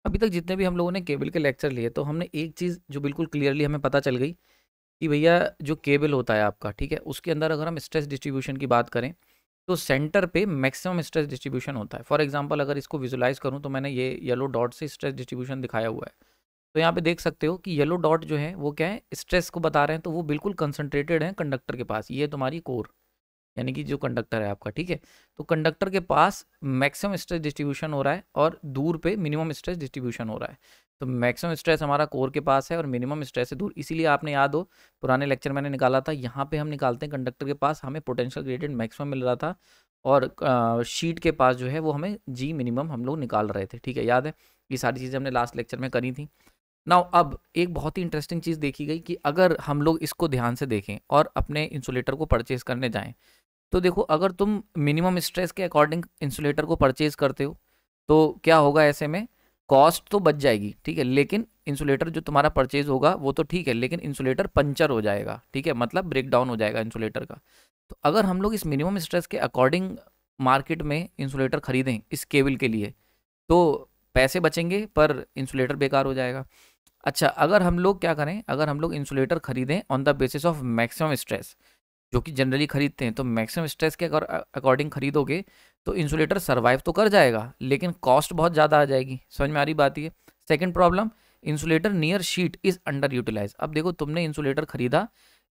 अभी तक जितने भी हम लोगों ने केबल के लेक्चर लिए तो हमने एक चीज़ जो बिल्कुल क्लियरली हमें पता चल गई कि भैया जो केबल होता है आपका, ठीक है, उसके अंदर अगर हम स्ट्रेस डिस्ट्रीब्यूशन की बात करें तो सेंटर पे मैक्सिमम स्ट्रेस डिस्ट्रीब्यूशन होता है। फॉर एग्जांपल अगर इसको विजुलाइज करूं तो मैंने ये येलो डॉट से स्ट्रेस डिस्ट्रीब्यूशन दिखाया हुआ है। तो यहाँ पे देख सकते हो कि येलो डॉट जो है वो क्या है, स्ट्रेस को बता रहे हैं, तो वो बिल्कुल कंसंट्रेटेड है कंडक्टर के पास। ये तुम्हारी कोर यानी कि जो कंडक्टर है आपका, ठीक है। तो कंडक्टर के पास मैक्सिमम स्ट्रेस डिस्ट्रीब्यूशन हो रहा है और दूर पे मिनिमम स्ट्रेस डिस्ट्रीब्यूशन हो रहा है। तो मैक्सिमम स्ट्रेस हमारा कोर के पास है और मिनिमम स्ट्रेस है दूर। इसीलिए आपने याद हो पुराने लेक्चर मैंने निकाला था, यहाँ पे हम निकालते हैं कंडक्टर के पास हमें पोटेंशियल ग्रेडियंट मैक्सिमम मिल रहा था और शीट के पास जो है वो हमें जी मिनिमम हम लोग निकाल रहे थे, ठीक है, याद है। ये सारी चीज़ें हमने लास्ट लेक्चर में करी थी। नाउ अब एक बहुत ही इंटरेस्टिंग चीज़ देखी गई कि अगर हम लोग इसको ध्यान से देखें और अपने इंसुलेटर को परचेज करने जाएं, तो देखो अगर तुम मिनिमम स्ट्रेस के अकॉर्डिंग इंसुलेटर को परचेज करते हो तो क्या होगा, ऐसे में कॉस्ट तो बच जाएगी, ठीक है, लेकिन इंसुलेटर जो तुम्हारा परचेज होगा वो तो ठीक है, लेकिन इंसुलेटर पंचर हो जाएगा, ठीक है, मतलब ब्रेक डाउन हो जाएगा इंसुलेटर का। तो अगर हम लोग इस मिनिमम स्ट्रेस के अकॉर्डिंग मार्केट में इंसुलेटर खरीदें इस केबल के लिए तो पैसे बचेंगे पर इंसुलेटर बेकार हो जाएगा। अच्छा, अगर हम लोग क्या करें, अगर हम लोग इंसुलेटर खरीदें on the basis of maximum stress, जो कि जनरली खरीदते हैं, तो मैक्सिमम स्ट्रेस के अकॉर्डिंग खरीदोगे तो इंसुलेटर सर्वाइव तो कर जाएगा लेकिन कॉस्ट बहुत ज़्यादा आ जाएगी। समझ में आ रही बात ये। Second problem, insulator near sheet is under utilise. अब देखो तुमने इंसुलेटर खरीदा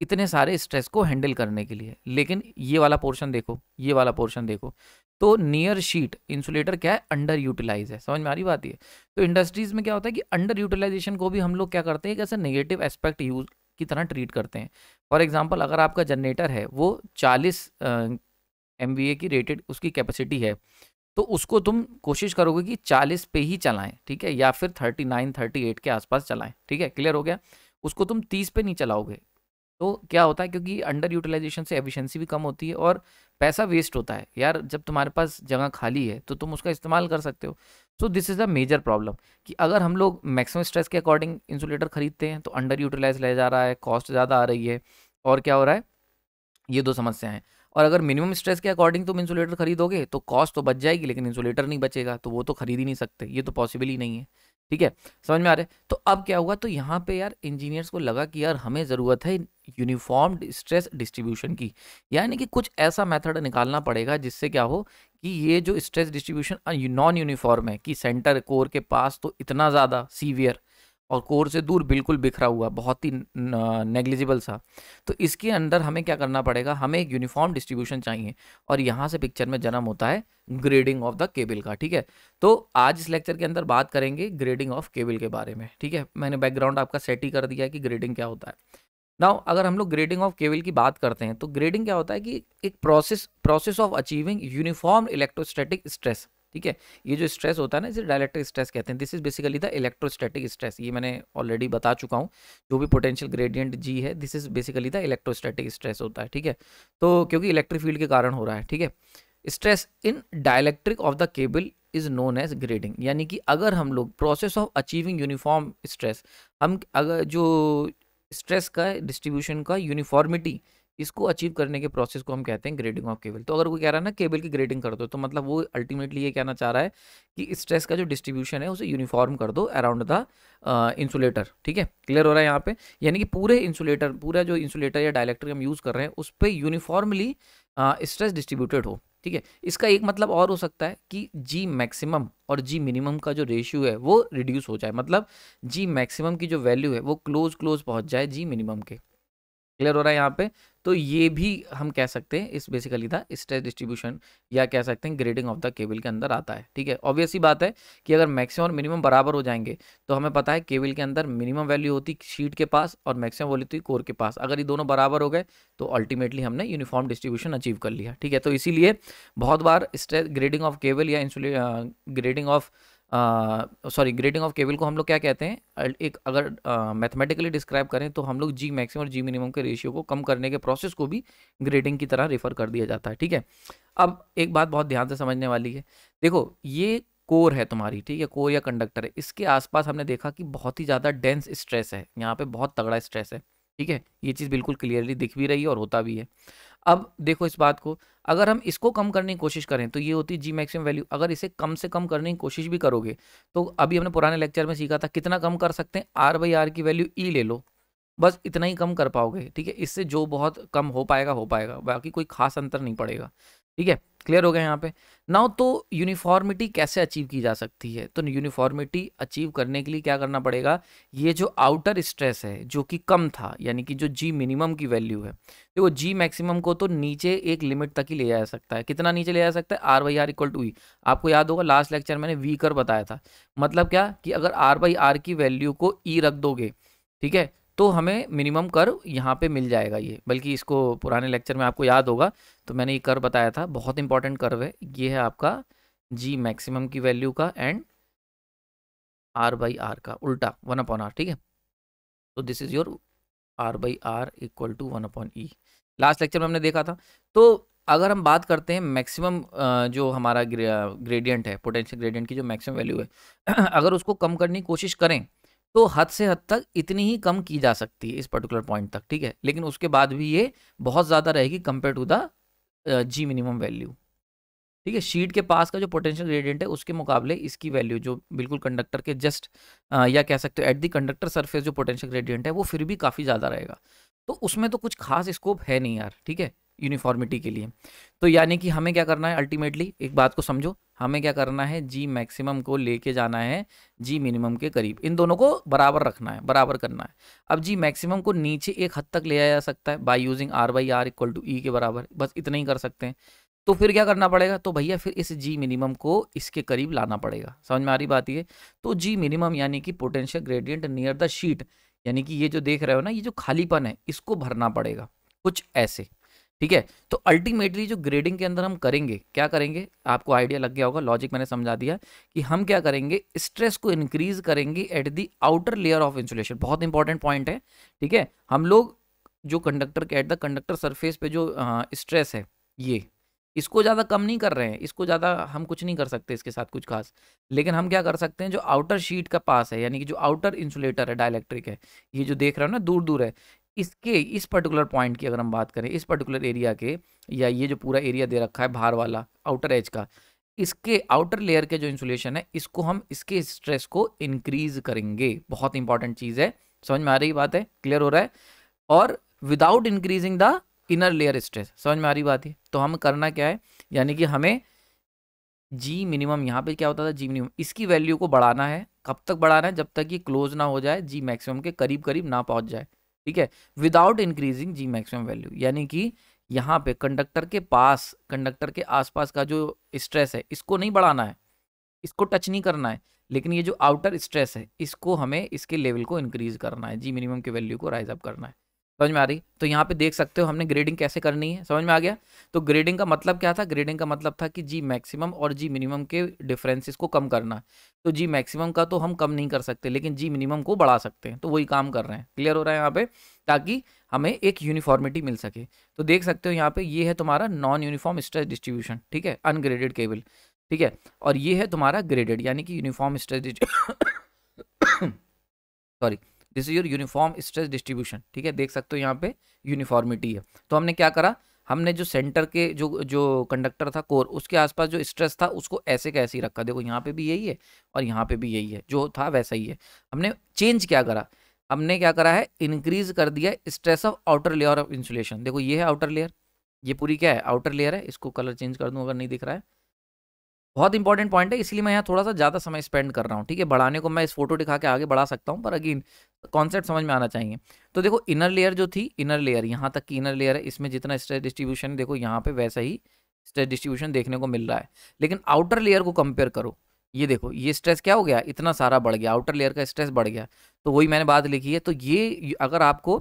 इतने सारे स्ट्रेस को हैंडल करने के लिए, लेकिन ये वाला पोर्शन देखो, ये वाला पोर्शन देखो, तो नियर शीट इंसुलेटर क्या है, अंडर यूटिलाइज है। समझ में आ रही बात ये। तो इंडस्ट्रीज में क्या होता है कि अंडर यूटिलाइजेशन को भी हम लोग क्या करते हैं, एक ऐसा नेगेटिव एस्पेक्ट यूज की तरह ट्रीट करते हैं। फॉर एग्जांपल अगर आपका जनरेटर है वो 40 MVA की रेटेड उसकी कैपेसिटी है, तो उसको तुम कोशिश करोगे कि 40 पे ही चलाएं, ठीक है, या फिर 39-38 के आसपास चलाएं, ठीक है, क्लियर हो गया। उसको तुम 30 पे नहीं चलाओगे तो क्या होता है, क्योंकि अंडर यूटिलाइजेशन से एफिशिएंसी भी कम होती है और पैसा वेस्ट होता है यार। जब तुम्हारे पास जगह खाली है तो तुम उसका इस्तेमाल कर सकते हो। So this is a major problem कि अगर हम लोग मैक्सिमम स्ट्रेस के अकॉर्डिंग इंसुलेटर खरीदते हैं तो अंडर यूटिलाइज ले जा रहा है, कॉस्ट ज़्यादा आ रही है, और क्या हो रहा है, ये दो समस्या हैं। और अगर मिनिमम स्ट्रेस के अकॉर्डिंग तुम इंसुलेटर खरीदोगे तो कॉस्ट तो बच जाएगी लेकिन इंसुलेटर नहीं बचेगा, तो वो तो खरीद ही नहीं सकते, ये तो पॉसिबल ही नहीं है, ठीक है। समझ में आ रहा है। तो अब क्या हुआ, तो यहाँ पे यार इंजीनियर्स को लगा कि यार हमें ज़रूरत है यूनिफॉर्म स्ट्रेस डिस्ट्रीब्यूशन की, यानी कि कुछ ऐसा मेथड निकालना पड़ेगा जिससे क्या हो कि ये जो स्ट्रेस डिस्ट्रीब्यूशन नॉन यूनिफॉर्म है, कि सेंटर कोर के पास तो इतना ज़्यादा सीवियर और कोर से दूर बिल्कुल बिखरा हुआ, बहुत ही नेग्लिजिबल सा, तो इसके अंदर हमें क्या करना पड़ेगा, हमें एक यूनिफॉर्म डिस्ट्रीब्यूशन चाहिए। और यहाँ से पिक्चर में जन्म होता है ग्रेडिंग ऑफ द केबल का, ठीक है। तो आज इस लेक्चर के अंदर बात करेंगे ग्रेडिंग ऑफ केबल के बारे में, ठीक है। मैंने बैकग्राउंड आपका सेट ही कर दिया है कि ग्रेडिंग क्या होता है। नाउ अगर हम लोग ग्रेडिंग ऑफ केबल की बात करते हैं तो ग्रेडिंग क्या होता है कि एक process of achieving uniform electrostatic stress, ठीक है। ये जो स्ट्रेस होता है ना, इसे डाइलेक्ट्रिक स्ट्रेस कहते हैं। This is basically the electrostatic stress, ये मैंने ऑलरेडी बता चुका हूँ। जो भी पोटेंशियल ग्रेडियंट जी है, this is basically the electrostatic stress होता है, ठीक है। तो क्योंकि इलेक्ट्रिक फील्ड के कारण हो रहा है, ठीक है। Stress in dielectric of the cable is known as grading, यानी कि अगर हम लोग process of achieving uniform stress, हम अगर जो स्ट्रेस का डिस्ट्रीब्यूशन का यूनिफॉर्मिटी, इसको अचीव करने के प्रोसेस को हम कहते हैं ग्रेडिंग ऑफ केबल। तो अगर वो कह रहा है ना केबल की ग्रेडिंग कर दो, तो मतलब वो अल्टीमेटली ये कहना चाह रहा है कि स्ट्रेस का जो डिस्ट्रीब्यूशन है उसे यूनिफॉर्म कर दो अराउंड द इंसुलेटर, ठीक है, क्लियर हो रहा है यहाँ पे। यानी कि पूरे इंसुलेटर, पूरा जो इंसुलेटर या डाइलेक्ट्रिक हम यूज़ कर रहे हैं उस पर यूनिफॉर्मली स्ट्रेस डिस्ट्रीब्यूटेड हो, ठीक है। इसका एक मतलब और हो सकता है कि जी मैक्सिमम और जी मिनिमम का जो रेशियो है वो रिड्यूस हो जाए, मतलब जी मैक्सिमम की जो वैल्यू है वो क्लोज पहुंच जाए जी मिनिमम के। क्लियर हो रहा है यहाँ पे। तो ये भी हम कह सकते हैं इस बेसिकली था स्ट्रेस डिस्ट्रीब्यूशन, या कह सकते हैं ग्रेडिंग ऑफ द केबल के अंदर आता है, ठीक है। ऑब्वियस ही बात है कि अगर मैक्सिमम और मिनिमम बराबर हो जाएंगे तो हमें पता है केबल के अंदर मिनिमम वैल्यू होती शीट के पास और मैक्सिमम वैल्यू होती कोर के पास। अगर ये दोनों बराबर हो गए तो अल्टीमेटली हमने यूनिफॉर्म डिस्ट्रीब्यूशन अचीव कर लिया, ठीक है। तो इसीलिए बहुत बार स्ट्रेस ग्रेडिंग ऑफ केबल या grading of grading of cable को हम लोग क्या कहते हैं, एक अगर मैथमेटिकली डिस्क्राइब करें तो हम लोग जी मैक्सिमम और जी मिनिमम के रेशियो को कम करने के प्रोसेस को भी ग्रेडिंग की तरह रेफर कर दिया जाता है, ठीक है। अब एक बात बहुत ध्यान से समझने वाली है, देखो ये कोर है तुम्हारी, ठीक है, कोर या कंडक्टर है, इसके आसपास हमने देखा कि बहुत ही ज़्यादा डेंस स्ट्रेस है, यहाँ पे बहुत तगड़ा स्ट्रेस है, ठीक है। ये चीज़ बिल्कुल क्लियरली दिख भी रही है और होता भी है। अब देखो इस बात को, अगर हम इसको कम करने की कोशिश करें तो ये होती है जी मैक्सिमम वैल्यू। अगर इसे कम से कम करने की कोशिश भी करोगे तो अभी हमने पुराने लेक्चर में सीखा था कितना कम कर सकते हैं, R/R की वैल्यू ई ले लो, बस इतना ही कम कर पाओगे, ठीक है। इससे जो बहुत कम हो पाएगा, बाकी कोई खास अंतर नहीं पड़ेगा, ठीक है। क्लियर हो गया यहाँ पे। नाउ तो यूनिफॉर्मिटी कैसे अचीव की जा सकती है, तो यूनिफॉर्मिटी अचीव करने के लिए क्या करना पड़ेगा, ये जो आउटर स्ट्रेस है जो कि कम था, यानी कि जो जी मिनिमम की वैल्यू है, देखो जी मैक्सिमम को तो नीचे एक लिमिट तक ही ले जा सकता है। कितना नीचे ले जा सकता है, R/R इक्वल टू ई। आपको याद होगा लास्ट लेक्चर मैंने वी कर बताया था, मतलब क्या कि अगर R/R की वैल्यू को ई रख दोगे, ठीक है, तो हमें मिनिमम कर्व यहाँ पे मिल जाएगा ये। बल्कि इसको पुराने लेक्चर में आपको याद होगा तो मैंने ये कर्व बताया था, बहुत इंपॉर्टेंट कर्व है ये, है आपका जी मैक्सिमम की वैल्यू का एंड R/R का उल्टा 1/R, ठीक है। तो this is your R/R equal to 1/E, last lecture में हमने देखा था। तो अगर हम बात करते हैं मैक्सिमम जो हमारा ग्रेडियंट है, पोटेंशियल ग्रेडियंट की जो मैक्सिमम वैल्यू है अगर उसको कम करने की कोशिश करें तो हद से हद तक इतनी ही कम की जा सकती है इस पर्टिकुलर पॉइंट तक, ठीक है। लेकिन उसके बाद भी ये बहुत ज़्यादा रहेगी compare to the G minimum value, ठीक है। शीट के पास का जो पोटेंशियल ग्रेडियंट है उसके मुकाबले इसकी वैल्यू जो बिल्कुल कंडक्टर के जस्ट या कह सकते हो एट दी कंडक्टर सरफेस जो पोटेंशियल ग्रेडियंट है वो फिर भी काफ़ी ज़्यादा रहेगा। तो उसमें तो कुछ खास स्कोप है नहीं यार, ठीक है, यूनिफॉर्मिटी के लिए। तो यानी कि हमें क्या करना है, अल्टीमेटली एक बात को समझो, हमें क्या करना है, जी मैक्सिमम को लेके जाना है जी मिनिमम के करीब, इन दोनों को बराबर रखना है, बराबर करना है। अब जी मैक्सिमम को नीचे एक हद तक ले आया जा सकता है by using R/R equal to E के बराबर, बस इतना ही कर सकते हैं। तो फिर क्या करना पड़ेगा, तो भैया फिर इस जी मिनिमम को इसके करीब लाना पड़ेगा। समझ में आ रही बात ये। तो जी मिनिमम यानी कि potential gradient near the sheet, यानी कि ये जो देख रहे हो ना, ये जो खालीपन है इसको भरना पड़ेगा कुछ ऐसे, ठीक है। तो अल्टीमेटली जो ग्रेडिंग के अंदर हम करेंगे, क्या करेंगे, आपको आइडिया लग गया होगा, लॉजिक मैंने समझा दिया कि हम क्या करेंगे, स्ट्रेस को इंक्रीज करेंगे at the outer layer of insulation. बहुत इंपॉर्टेंट पॉइंट है, ठीक है। हम लोग जो कंडक्टर के एट द कंडक्टर सरफेस पे जो स्ट्रेस है, ये इसको ज़्यादा कम नहीं कर रहे हैं, इसको ज़्यादा हम कुछ नहीं कर सकते इसके साथ कुछ खास। लेकिन हम क्या कर सकते हैं, जो आउटर शीट का पास है, यानी कि जो आउटर इंसुलेटर है, डाइलेक्ट्रिक है, ये जो देख रहे हो ना दूर दूर है, इसके इस पर्टिकुलर पॉइंट की अगर हम बात करें, इस पर्टिकुलर एरिया के, या ये जो पूरा एरिया दे रखा है बाहर वाला आउटर एज का, इसके आउटर लेयर के जो इंसुलेशन है, इसको हम इसके स्ट्रेस को इंक्रीज करेंगे। बहुत इंपॉर्टेंट चीज़ है, समझ में आ रही बात है, क्लियर हो रहा है। और without increasing the inner layer stress, समझ में आ रही बात है। तो हम करना क्या है, यानी कि हमें जी मिनिमम, यहाँ पे क्या होता था जी मिनिमम, इसकी वैल्यू को बढ़ाना है। कब तक बढ़ाना है, जब तक ये क्लोज ना हो जाए, जी मैक्सिमम के करीब करीब ना पहुंच जाए, ठीक है, विदाउट इंक्रीजिंग जी मैक्सिमम वैल्यू। यानी कि यहाँ पे कंडक्टर के पास, कंडक्टर के आसपास का जो स्ट्रेस है इसको नहीं बढ़ाना है, इसको टच नहीं करना है, लेकिन ये जो आउटर स्ट्रेस है इसको हमें इसके लेवल को इंक्रीज करना है, जी मिनिमम की वैल्यू को राइज अप करना है। समझ में आ रही। तो यहाँ पे देख सकते हो हमने ग्रेडिंग कैसे करनी है, समझ में आ गया। तो ग्रेडिंग का मतलब क्या था, ग्रेडिंग का मतलब था कि जी मैक्सिमम और जी मिनिमम के डिफरेंसेस को कम करना। तो जी मैक्सिमम का तो हम कम नहीं कर सकते, लेकिन जी मिनिमम को बढ़ा सकते हैं, तो वही काम कर रहे हैं। क्लियर हो रहा है यहाँ पे, ताकि हमें एक यूनिफॉर्मिटी मिल सके। तो देख सकते हो यहाँ पे ये है तुम्हारा नॉन यूनिफॉर्म स्ट्रेस डिस्ट्रीब्यूशन, ठीक है, अनग्रेडेड केबल, ठीक है। और ये है तुम्हारा ग्रेडेड, यानी कि uniform stress sorry, this is your uniform stress distribution, ठीक है। देख सकते हो यहाँ पे यूनिफॉर्मिटी है। तो हमने क्या करा, हमने जो सेंटर के जो जो कंडक्टर था कोर, उसके आसपास जो स्ट्रेस था उसको ऐसे का ऐसे ही रखा। देखो यहाँ पे भी यही है और यहाँ पे भी यही है, जो था वैसा ही है। हमने चेंज क्या करा, हमने क्या करा है, इंक्रीज कर दिया stress of outer layer of insulation. देखो ये है आउटर लेयर, ये पूरी क्या है, आउटर लेयर है। इसको कलर चेंज कर दूं अगर नहीं दिख रहा है। बहुत इंपॉर्टेंट पॉइंट है, इसलिए मैं यहाँ थोड़ा सा ज़्यादा समय स्पेंड कर रहा हूँ, ठीक है। बढ़ाने को मैं इस फोटो दिखा के आगे बढ़ा सकता हूँ, पर अगेन कॉन्सेप्ट समझ में आना चाहिए। तो देखो इनर लेयर जो थी, इनर लेयर यहाँ तक की इनर लेयर है, इसमें जितना स्ट्रेस डिस्ट्रीब्यूशन है, देखो यहाँ पे वैसा ही स्ट्रेस डिस्ट्रीब्यूशन देखने को मिल रहा है। लेकिन आउटर लेयर को कंपेयर करो, ये देखो ये स्ट्रेस क्या हो गया, इतना सारा बढ़ गया, आउटर लेयर का स्ट्रेस बढ़ गया। तो वही मैंने बात लिखी है। तो ये अगर आपको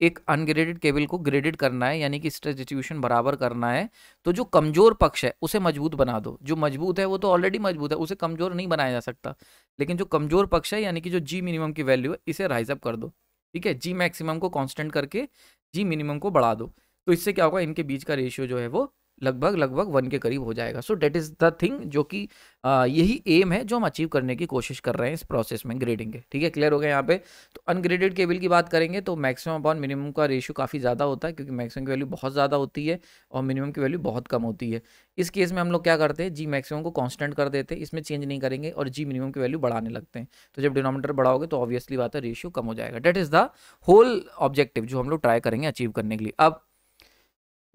एक अनग्रेडेड केबल को ग्रेडेड करना है, यानी कि स्ट्रेस डिस्ट्रीब्यूशन बराबर करना है, तो जो कमजोर पक्ष है उसे मजबूत बना दो। जो मजबूत है वो तो ऑलरेडी मजबूत है, उसे कमजोर नहीं बनाया जा सकता। लेकिन जो कमजोर पक्ष है, यानी कि जो जी मिनिमम की वैल्यू है, इसे राइज अप कर दो, ठीक है। जी मैक्सिमम को कांस्टेंट करके जी मिनिमम को बढ़ा दो। तो इससे क्या होगा, इनके बीच का रेशियो जो है वो लगभग 1 के करीब हो जाएगा। So that is the thing जो कि यही एम है जो हम अचीव करने की कोशिश कर रहे हैं इस प्रोसेस में ग्रेडिंग के। ठीक है, क्लियर हो गया यहाँ पे। तो अनग्रेडेड केबल की बात करेंगे तो मैक्सिमम अपॉन मिनिमम का रेशियो काफ़ी ज़्यादा होता है, क्योंकि मैक्सिमम की वैल्यू बहुत ज़्यादा होती है और मिनिमम की वैल्यू बहुत कम होती है। इस केस में हम लोग क्या करते हैं, जी मैक्सिमम को कांस्टेंट कर देते हैं, इसमें चेंज नहीं करेंगे और जी मिनिमम की वैल्यू बढ़ाने लगते हैं। तो जब डिनोमिनेटर बढ़ाओगे तो ऑब्वियसली बात है रेशियो कम हो जाएगा। That is the whole objective जो हम लोग ट्राई करेंगे अचीव करने के लिए। अब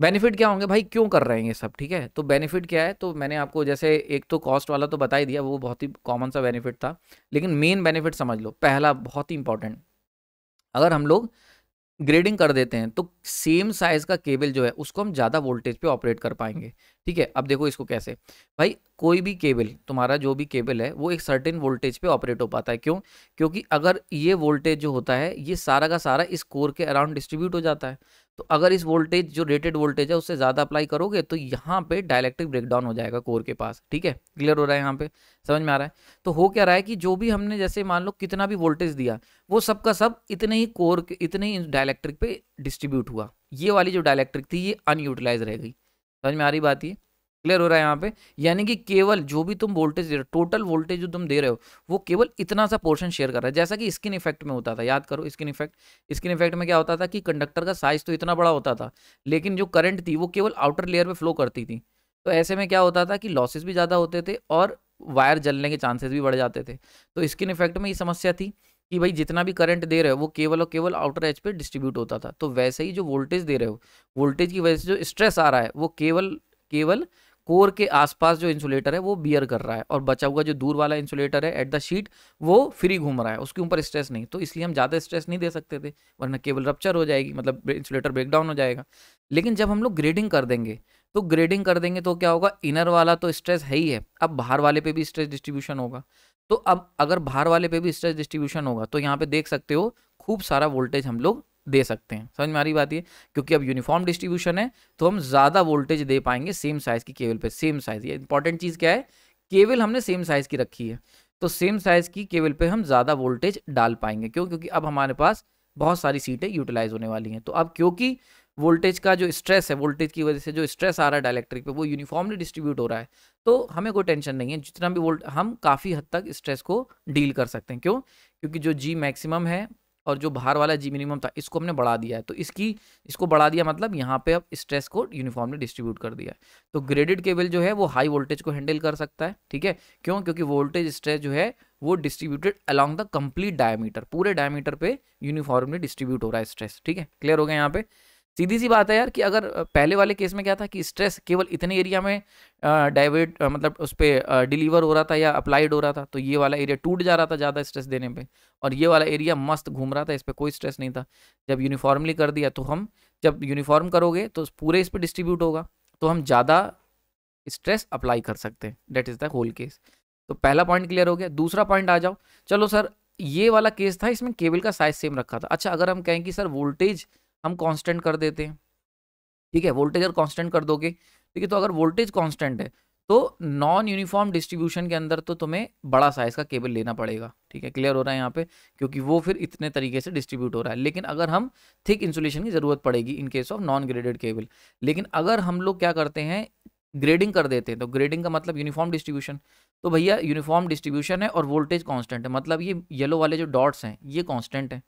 बेनिफिट क्या होंगे भाई, क्यों कर रहे हैं ये सब, ठीक है। तो बेनिफिट क्या है, तो मैंने आपको जैसे एक तो कॉस्ट वाला तो बता ही दिया, वो बहुत ही कॉमन सा बेनिफिट था। लेकिन मेन बेनिफिट समझ लो, पहला बहुत ही इंपॉर्टेंट, अगर हम लोग ग्रेडिंग कर देते हैं तो सेम साइज का केबल जो है उसको हम ज़्यादा वोल्टेज पे ऑपरेट कर पाएंगे। ठीक है, अब देखो इसको कैसे, भाई कोई भी केबल, तुम्हारा जो भी केबल है वो एक सर्टेन वोल्टेज पे ऑपरेट हो पाता है। क्यों? क्योंकि अगर ये वोल्टेज जो होता है ये सारा का सारा इस कोर के अराउंड डिस्ट्रीब्यूट हो जाता है। तो अगर इस वोल्टेज जो रेटेड वोल्टेज है उससे ज़्यादा अप्लाई करोगे तो यहाँ पे डायलेक्ट्रिक ब्रेकडाउन हो जाएगा कोर के पास। ठीक है, क्लियर हो रहा है यहाँ पे, समझ में आ रहा है। तो हो क्या रहा है कि जो भी हमने जैसे मान लो कितना भी वोल्टेज दिया, वो सब का सब इतने ही कोर के इतने ही डायलेक्ट्रिक पे डिस्ट्रीब्यूट हुआ। ये वाली जो डायलेक्ट्रिक थी ये अनयूटिलाइज रह गई। समझ में आ रही बात, ये क्लियर हो रहा है यहाँ पे। यानी कि केवल जो भी तुम वोल्टेज दे रहे हो, टोटल वोल्टेज जो तुम दे रहे हो, वो केवल इतना सा पोर्शन शेयर कर रहा है। जैसा कि स्किन इफेक्ट में होता था, याद करो स्किन इफेक्ट। स्किन इफेक्ट में क्या होता था कि कंडक्टर का साइज तो इतना बड़ा होता था, लेकिन जो करंट थी वो केवल आउटर लेयर में फ्लो करती थी। तो ऐसे में क्या होता था कि लॉसेस भी ज़्यादा होते थे और वायर जलने के चांसेस भी बढ़ जाते थे। तो स्किन इफेक्ट में ये समस्या थी कि भाई जितना भी करंट दे रहे हो वो केवल और केवल आउटर एज पे डिस्ट्रीब्यूट होता था। तो वैसे ही जो वोल्टेज दे रहे हो, वोल्टेज की वजह से जो स्ट्रेस आ रहा है वो केवल केवल कोर के आसपास जो इंसुलेटर है वो बियर कर रहा है, और बचा हुआ जो दूर वाला इंसुलेटर है एट द शीट वो फ्री घूम रहा है, उसके ऊपर स्ट्रेस नहीं। तो इसलिए हम ज़्यादा स्ट्रेस नहीं दे सकते थे, वरना केबल रप्चर हो जाएगी, मतलब इंसुलेटर ब्रेकडाउन हो जाएगा। लेकिन जब हम लोग ग्रेडिंग कर देंगे तो क्या होगा, इनर वाला तो स्ट्रेस है ही है, अब बाहर वाले पे भी स्ट्रेस डिस्ट्रीब्यूशन होगा। तो अब अगर बाहर वाले पे भी स्ट्रेस डिस्ट्रीब्यूशन होगा तो यहाँ पे देख सकते हो खूब सारा वोल्टेज हम लोग दे सकते हैं। समझ में आ रही बात ये, क्योंकि अब यूनिफॉर्म डिस्ट्रीब्यूशन है तो हम ज़्यादा वोल्टेज दे पाएंगे सेम साइज़ की केबल पे। सेम साइज़, ये इंपॉर्टेंट चीज़ क्या है, केबल हमने सेम साइज़ की रखी है तो सेम साइज़ की केबल पे हम ज़्यादा वोल्टेज डाल पाएंगे। क्यों? क्योंकि अब हमारे पास बहुत सारी सीटें यूटिलाइज होने वाली हैं। तो अब क्योंकि वोल्टेज का जो स्ट्रेस है, वोल्टेज की वजह से जो स्ट्रेस आ रहा है डायलेक्ट्रिक पे वो यूनिफॉर्मली डिस्ट्रीब्यूट हो रहा है, तो हमें कोई टेंशन नहीं है। जितना भी वोल्ट हम काफ़ी हद तक स्ट्रेस को डील कर सकते हैं। क्यों? क्योंकि जो जी मैक्सिमम है और जो बाहर वाला जी मिनिमम था इसको हमने बढ़ा दिया है। तो इसको बढ़ा दिया मतलब यहाँ पे अब स्ट्रेस को यूनिफॉर्मली डिस्ट्रीब्यूट कर दिया है। तो ग्रेडेड केबल जो है वो हाई वोल्टेज को हैंडल कर सकता है। ठीक है, क्यों? क्योंकि वोल्टेज स्ट्रेस जो है वो distributed along the complete diameter, पूरे डायमीटर पे यूनिफॉर्मली डिस्ट्रीब्यूट हो रहा है स्ट्रेस। ठीक है, क्लियर हो गया यहाँ पे। सीधी सी बात है यार कि अगर पहले वाले केस में क्या था कि स्ट्रेस केवल इतने एरिया में डाइवर्ट मतलब उस पर डिलीवर हो रहा था या अप्लाइड हो रहा था, तो ये वाला एरिया टूट जा रहा था ज़्यादा स्ट्रेस देने पे, और ये वाला एरिया मस्त घूम रहा था, इस पर कोई स्ट्रेस नहीं था। जब यूनिफॉर्मली कर दिया तो हम जब यूनिफॉर्म करोगे तो पूरे इस पर डिस्ट्रीब्यूट होगा, तो हम ज़्यादा स्ट्रेस अप्लाई कर सकते हैं। That is the whole case. तो पहला पॉइंट क्लियर हो गया। दूसरा पॉइंट आ जाओ, चलो सर ये वाला केस था, इसमें केबल का साइज सेम रखा था। अच्छा, अगर हम कहें कि सर वोल्टेज हम कांस्टेंट कर देते हैं, ठीक है, वोल्टेज अगर कांस्टेंट कर दोगे, ठीक है, तो अगर वोल्टेज कांस्टेंट है तो नॉन यूनिफॉर्म डिस्ट्रीब्यूशन के अंदर तो तुम्हें बड़ा साइज का केबल लेना पड़ेगा। ठीक है, क्लियर हो रहा है यहाँ पे, क्योंकि वो फिर इतने तरीके से डिस्ट्रीब्यूट हो रहा है। लेकिन अगर हम थिक इंसुलेशन की जरूरत पड़ेगी in case of non graded cable. लेकिन अगर हम लोग क्या करते हैं, ग्रेडिंग कर देते हैं, तो ग्रेडिंग का मतलब यूनिफॉर्म डिस्ट्रीब्यूशन। तो भैया यूनिफॉर्म डिस्ट्रीब्यूशन है और वोल्टेज कांस्टेंट है, मतलब ये येलो वाले जो डॉट्स हैं ये कांस्टेंट है।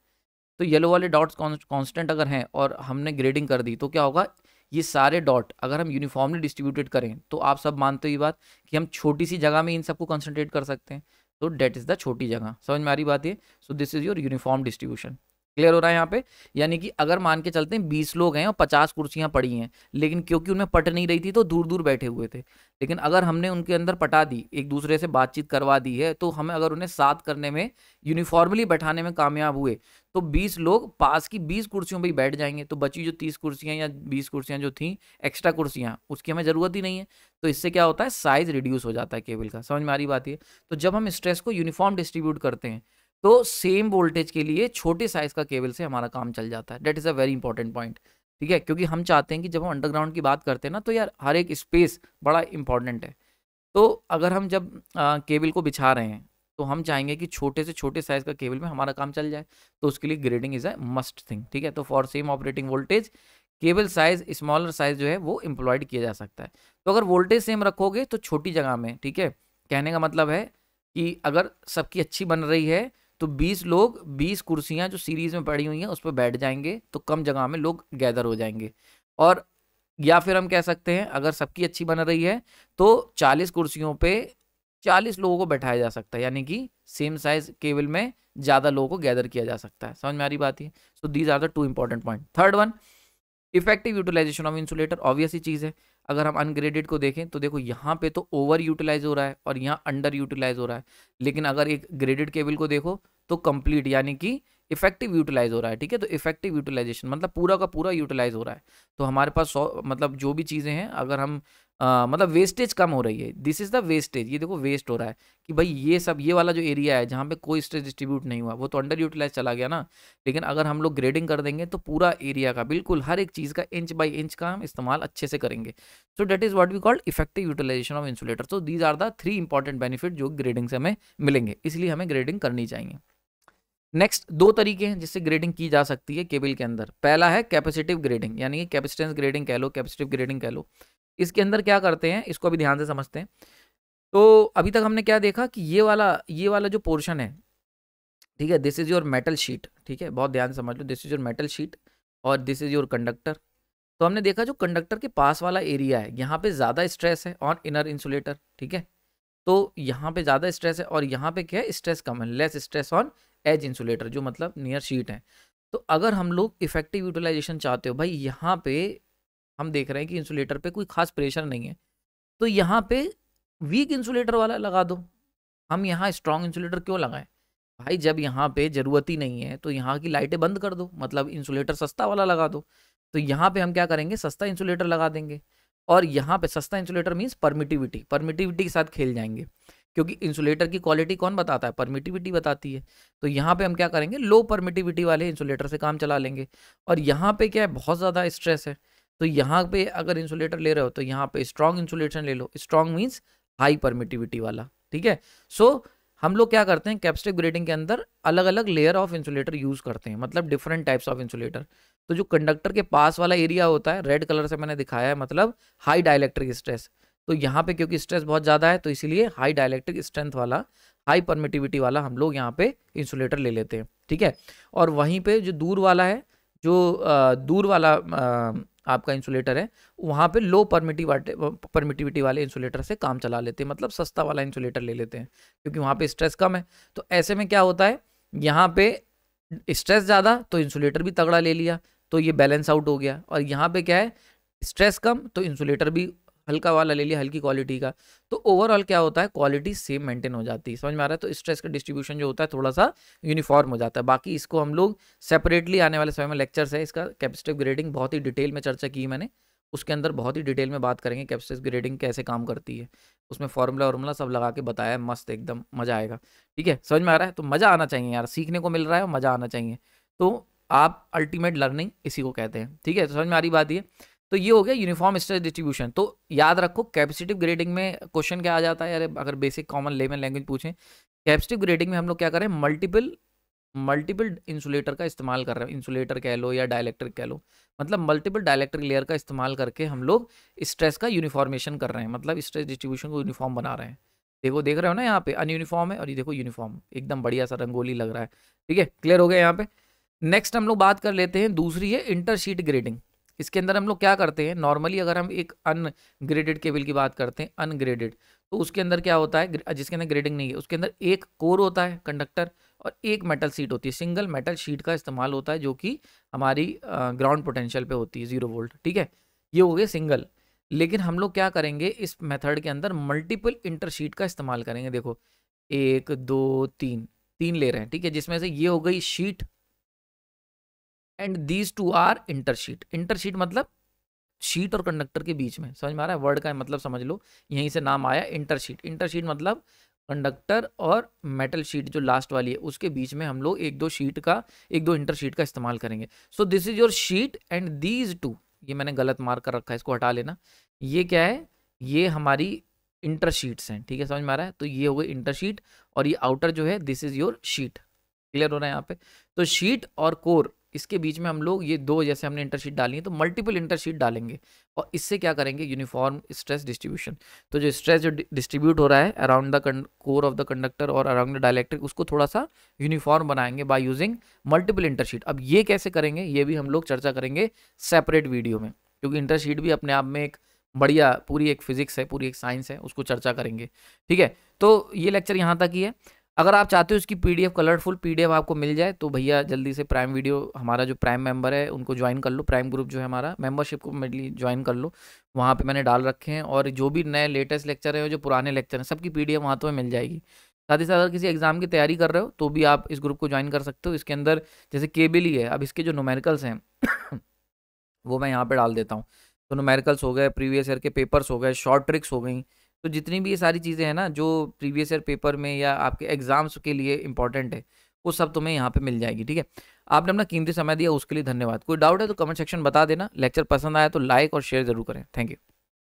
तो येलो वाले डॉट्स कांस्टेंट अगर हैं और हमने ग्रेडिंग कर दी तो क्या होगा, ये सारे डॉट अगर हम यूनिफॉर्मली डिस्ट्रीब्यूटेड करें तो आप सब मानते हो ये बात कि हम छोटी सी जगह में इन सबको कंसंट्रेट कर सकते हैं। तो डेट इज द छोटी जगह। समझ में आ रही बात ये। So this is your uniform distribution. Clear हो रहा है यहाँ पे। यानी कि अगर मान के चलते हैं 20 लोग हैं और 50 कुर्सियां पड़ी हैं, लेकिन क्योंकि उनमें पट नहीं रही थी तो दूर दूर बैठे हुए थे, लेकिन अगर हमने उनके अंदर पटा दी, एक दूसरे से बातचीत करवा दी है, तो हमें अगर उन्हें साथ करने में यूनिफॉर्मली बैठाने में कामयाब हुए तो 20 लोग पास की 20 कुर्सियों पर ही बैठ जाएंगे। तो बची जो 30 कुर्सियां या 20 कुर्सियां जो थी एक्स्ट्रा कुर्सियां, उसकी हमें ज़रूरत ही नहीं है। तो इससे क्या होता है, साइज रिड्यूस हो जाता है केबल का। समझ में आ रही बात है। तो जब हम स्ट्रेस को यूनिफॉर्म डिस्ट्रीब्यूट करते हैं तो सेम वोल्टेज के लिए छोटे साइज का केबल से हमारा काम चल जाता है। That is a very important point. ठीक है, क्योंकि हम चाहते हैं कि जब हम अंडरग्राउंड की बात करते हैं ना, तो यार हर एक स्पेस बड़ा इंपॉर्टेंट है। तो अगर हम जब केबल को बिछा रहे हैं तो हम चाहेंगे कि छोटे से छोटे साइज का केबल में हमारा काम चल जाए, तो उसके लिए grading is a must thing. ठीक है, तो for same operating voltage cable size smaller size जो है वो एम्प्लॉयड किया जा सकता है। तो अगर वोल्टेज सेम रखोगे तो छोटी जगह में, ठीक है, कहने का मतलब है कि अगर सबकी अच्छी बन रही है तो 20 लोग 20 कुर्सियां जो सीरीज में पड़ी हुई हैं उस पर बैठ जाएंगे, तो कम जगह में लोग गैदर हो जाएंगे। और या फिर हम कह सकते हैं अगर सबकी अच्छी बन रही है तो 40 कुर्सियों पे 40 लोगों को बैठाया जा सकता है, यानी कि सेम साइज केबल में ज़्यादा लोगों को गैदर किया जा सकता है। समझ में आ रही बात है? So these are the two important point. Third one, effective utilization of insulator. Obvious ही चीज़ है, अगर हम अनग्रेडेड को देखें तो देखो यहाँ पे तो ओवर यूटिलाइज हो रहा है और यहाँ अंडर यूटिलाइज हो रहा है, लेकिन अगर एक ग्रेडेड केबल को देखो तो कंप्लीट यानी कि इफेक्टिव यूटिलाइज हो रहा है। ठीक है, तो इफेक्टिव यूटिलाइजेशन मतलब पूरा का पूरा यूटिलाइज हो रहा है। तो हमारे पास मतलब जो भी चीज़ें हैं, अगर हम मतलब वेस्टेज कम हो रही है, दिस इज द वेस्टेज। ये देखो वेस्ट हो रहा है कि भाई ये सब, ये वाला जो एरिया है जहाँ पे कोई स्ट्रेस डिस्ट्रीब्यूट नहीं हुआ वो तो अंडर यूटिलाइज चला गया ना। लेकिन अगर हम लोग ग्रेडिंग कर देंगे तो पूरा एरिया का, बिल्कुल हर एक चीज़ का इंच बाई इंच का हम इस्तेमाल अच्छे से करेंगे। So that is what we called effective utilization of insulator. So these are the 3 important benefit जो ग्रेडिंग से हमें मिलेंगे, इसलिए हमें ग्रेडिंग करनी चाहिए। नेक्स्ट 2 तरीके हैं जिससे ग्रेडिंग की जा सकती है केबल के अंदर। पहला है कैपेसिटिव ग्रेडिंग, यानी कि कैपेसिटेंस ग्रेडिंग कह लो, कैपेसिटिव ग्रेडिंग कह लो। इसके अंदर क्या करते हैं, इसको अभी ध्यान से समझते हैं। तो अभी तक हमने क्या देखा कि ये वाला जो पोर्शन है, ठीक है, this is your metal sheet. ठीक है, बहुत ध्यान से समझ लो, this is your metal sheet और दिस इज योर कंडक्टर। तो हमने देखा जो कंडक्टर के पास वाला एरिया है यहाँ पे ज़्यादा स्ट्रेस है ऑन इनर इंसुलेटर। ठीक है, तो यहाँ पे ज़्यादा स्ट्रेस है और यहाँ पे क्या है, स्ट्रेस कम है, less stress on edge insulator, जो मतलब नियर शीट है। तो अगर हम लोग इफेक्टिव यूटिलाइजेशन चाहते हो, भाई यहाँ पे हम देख रहे हैं कि इंसुलेटर पे कोई खास प्रेशर नहीं है, तो यहाँ पे वीक इंसुलेटर वाला लगा दो। हम यहाँ स्ट्रॉन्ग इंसुलेटर क्यों लगाएं भाई, जब यहाँ पे ज़रूरत ही नहीं है तो यहाँ की लाइटें बंद कर दो, मतलब इंसुलेटर सस्ता वाला लगा दो। तो यहाँ पे हम क्या करेंगे, सस्ता इंसुलेटर लगा देंगे। और यहाँ पे सस्ता इंसुलेटर मीन्स परमिटिविटी के साथ खेल जाएंगे, क्योंकि इंसुलेटर की क्वालिटी कौन बताता है, परमिटिविटी बताती है। तो यहाँ पे हम क्या करेंगे, लो परमिटिविटी वाले इंसुलेटर से काम चला लेंगे। और यहाँ पे क्या है, बहुत ज़्यादा स्ट्रेस है, तो यहाँ पे अगर इंसुलेटर ले रहे हो तो यहाँ पे स्ट्रॉन्ग इंसुलेशन ले लो, स्ट्रॉन्ग मीन्स हाई परमिटिविटी वाला। ठीक है, सो हम लोग क्या करते हैं, कैपेसिटिव ग्रेडिंग के अंदर अलग अलग लेयर ऑफ इंसुलेटर यूज करते हैं, मतलब डिफरेंट टाइप्स ऑफ इंसुलेटर। तो जो कंडक्टर के पास वाला एरिया होता है, रेड कलर से मैंने दिखाया है, मतलब हाई डाइलेक्ट्रिक स्ट्रेस। तो यहाँ पे क्योंकि स्ट्रेस बहुत ज़्यादा है तो इसलिए हाई डाइलेक्ट्रिक स्ट्रेंथ वाला, हाई परमिटिविटी वाला हम लोग यहाँ पे इंसुलेटर ले लेते हैं। ठीक है, और वहीं पे जो दूर वाला है, जो दूर वाला आपका इंसुलेटर है, वहाँ पे लो परमिटिविटी वाले इंसुलेटर से काम चला लेते हैं, मतलब सस्ता वाला इंसुलेटर ले लेते हैं, क्योंकि वहाँ पे स्ट्रेस कम है। तो ऐसे में क्या होता है, यहाँ पे स्ट्रेस ज़्यादा तो इंसुलेटर भी तगड़ा ले लिया, तो ये बैलेंस आउट हो गया। और यहाँ पे क्या है, स्ट्रेस कम तो इंसुलेटर भी हल्का वाला ले लिया, हल्की क्वालिटी का। तो ओवरऑल क्या होता है, क्वालिटी सेम मेंटेन हो जाती है। समझ में आ रहा है? तो स्ट्रेस का डिस्ट्रीब्यूशन जो होता है थोड़ा सा यूनिफॉर्म हो जाता है। बाकी इसको हम लोग सेपरेटली आने वाले समय में लेक्चर्स है इसका, कैपेसिटिव ग्रेडिंग बहुत ही डिटेल में चर्चा की मैंने, उसके अंदर बहुत ही डिटेल में बात करेंगे कैपेसिटिव ग्रेडिंग कैसे काम करती है। उसमें फॉर्मूला सब लगा के बताया है, मस्त एकदम मज़ा आएगा। ठीक है, समझ में आ रहा है? तो मज़ा आना चाहिए यार, सीखने को मिल रहा है और मज़ा आना चाहिए। तो आप अल्टीमेट लर्निंग इसी को कहते हैं। ठीक है, तो समझ में आ रही बात ये। तो ये हो गया यूनिफॉर्म स्ट्रेस डिस्ट्रीब्यूशन। तो याद रखो कैपेसिटिव ग्रेडिंग में क्वेश्चन क्या आ जाता है यार, अगर बेसिक कॉमन लेमन लैंग्वेज पूछें, कैपेसिटिव ग्रेडिंग में हम लोग क्या करें, मल्टीपल इंसुलेटर का इस्तेमाल कर रहे हैं, इंसुलेटर कह लो या डाइलेक्ट्रिक कह लो, मतलब मल्टीपल डाइलेक्ट्रिक लेयर का इस्तेमाल करके हम लोग स्ट्रेस का यूनिफॉर्मेशन कर रहे हैं, मतलब स्ट्रेस डिस्ट्रीब्यूशन को यूनिफॉर्म बना रहे हैं। देखो, देख रहे हो ना, यहाँ पे अनयूनिफॉर्म है और ये देखो यूनिफॉर्म, एकदम बढ़िया सा रंगोली लग रहा है। ठीक है, क्लियर हो गया यहाँ पे। नेक्स्ट हम लोग बात कर लेते हैं, दूसरी है इंटरशीट ग्रेडिंग। इसके अंदर हम लोग क्या करते हैं, नॉर्मली अगर हम एक अनग्रेडेड केबल की बात करते हैं, अनग्रेडेड, तो उसके अंदर क्या होता है, जिसके अंदर ग्रेडिंग नहीं है उसके अंदर एक कोर होता है कंडक्टर और एक मेटल शीट होती है, सिंगल मेटल शीट का इस्तेमाल होता है, जो कि हमारी ग्राउंड पोटेंशियल पे होती है 0 वोल्ट। ठीक है, ये हो गया सिंगल। लेकिन हम लोग क्या करेंगे, इस मेथड के अंदर मल्टीपल इंटरशीट का इस्तेमाल करेंगे। देखो 1 2 3 3 ले रहे हैं, ठीक है, जिसमें से ये हो गई sheet and these two are intersheet. Intersheet मतलब शीट और कंडक्टर के बीच में। समझ में आ रहा है? वर्ड का मतलब समझ लो, यहीं से नाम आया इंटरशीट। इंटरशीट मतलब कंडक्टर और मेटल शीट जो लास्ट वाली है उसके बीच में हम लोग एक दो इंटरशीट का इस्तेमाल करेंगे। So this is your sheet and these to, ये मैंने गलत मार्क कर रखा है, इसको हटा लेना। ये क्या है, ये हमारी इंटरशीट्स हैं। ठीक है, समझ में आ रहा है? तो ये हो गई इंटरशीट और ये आउटर जो है this is your sheet. Clear हो रहा है यहाँ पे? तो शीट और कोर इसके बीच में हम लोग ये 2 जैसे हमने इंटरशीट डाली है तो मल्टीपल इंटरशीट डालेंगे और इससे क्या करेंगे, यूनिफॉर्म स्ट्रेस डिस्ट्रीब्यूशन। तो जो स्ट्रेस जो डिस्ट्रीब्यूट हो रहा है around the core of the conductor और अराउंड द डाइलेक्ट्रिक, उसको थोड़ा सा यूनिफॉर्म बनाएंगे बाय यूजिंग मल्टीपल इंटरशीट। अब ये कैसे करेंगे ये भी हम लोग चर्चा करेंगे सेपरेट वीडियो में, क्योंकि इंटरशीट भी अपने आप में एक बढ़िया पूरी एक फिजिक्स है, पूरी एक साइंस है, उसको चर्चा करेंगे। ठीक है, तो ये लेक्चर यहाँ तक ही है। अगर आप चाहते हो इसकी पीडीएफ, कलरफुल पीडीएफ आपको मिल जाए तो भैया जल्दी से प्राइम वीडियो, हमारा जो प्राइम मेंबर है उनको ज्वाइन कर लो, प्राइम ग्रुप जो है हमारा मेंबरशिप को मेनली ज्वाइन कर लो, वहाँ पे मैंने डाल रखे हैं। और जो भी नए लेटेस्ट लेक्चर है, जो पुराने लेक्चर हैं, सबकी पीडीएफ वहाँ तो मिल जाएगी। साथ ही साथ अगर किसी एग्जाम की तैयारी कर रहे हो तो भी आप इस ग्रुप को ज्वाइन कर सकते हो। इसके अंदर जैसे केबल ही है, अब इसके जो न्यूमेरिकल्स हैं वो मैं यहाँ पे डाल देता हूँ। तो न्यूमेरिकल्स हो गए, प्रीवियस ईयर के पेपर्स हो गए, शॉर्ट ट्रिक्स हो गई, तो जितनी भी ये सारी चीज़ें हैं ना जो प्रीवियस ईयर पेपर में या आपके एग्जाम्स के लिए इंपॉर्टेंट है, वो सब तुम्हें यहाँ पे मिल जाएगी। ठीक है, आपने अपना कीमती समय दिया उसके लिए धन्यवाद। कोई डाउट है तो कमेंट सेक्शन बता देना। लेक्चर पसंद आया तो लाइक और शेयर जरूर करें। Thank you.